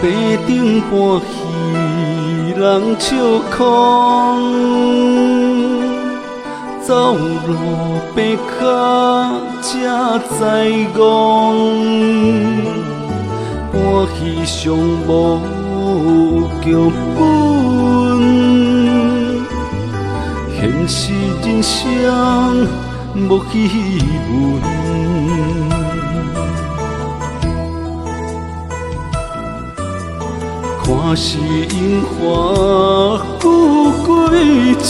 地顶搬戏人笑空，走路爬脚才知戆，搬戏上无剧本，现实人生无戏文。看是樱花富贵者，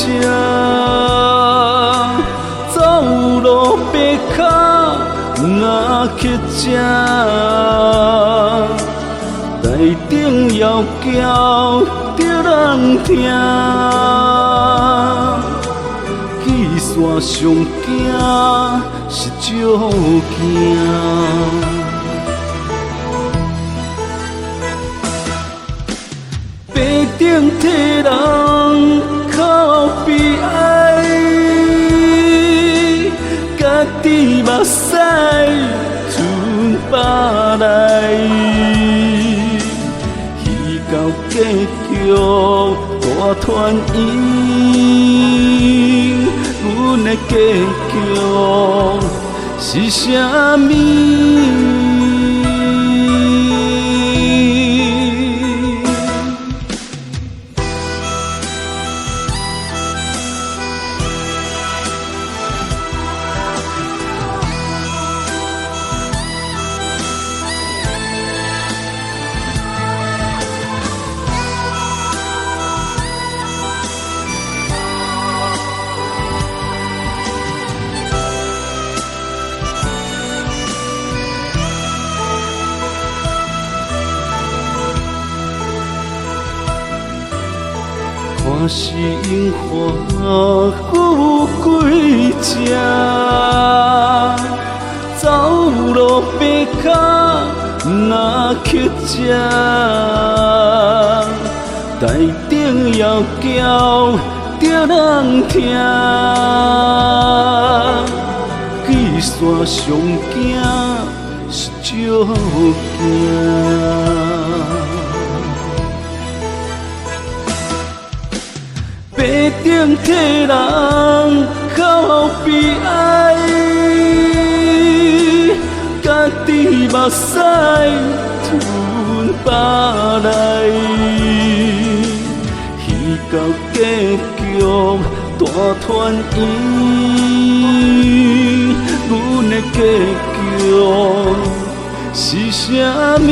走路爬脚若乞食，台顶摇轿着人听，去线上行是少行。白顶替人靠悲哀，家己目屎剩别来，戏到结局大团圆，阮的结局是啥物？看是樱花富贵者，走路爬脚若乞食，台顶摇轿着人听，去线上行是少行。白顶替人靠悲哀，家己目屎吞别来，戏到结局大团圆，阮的结局是啥物？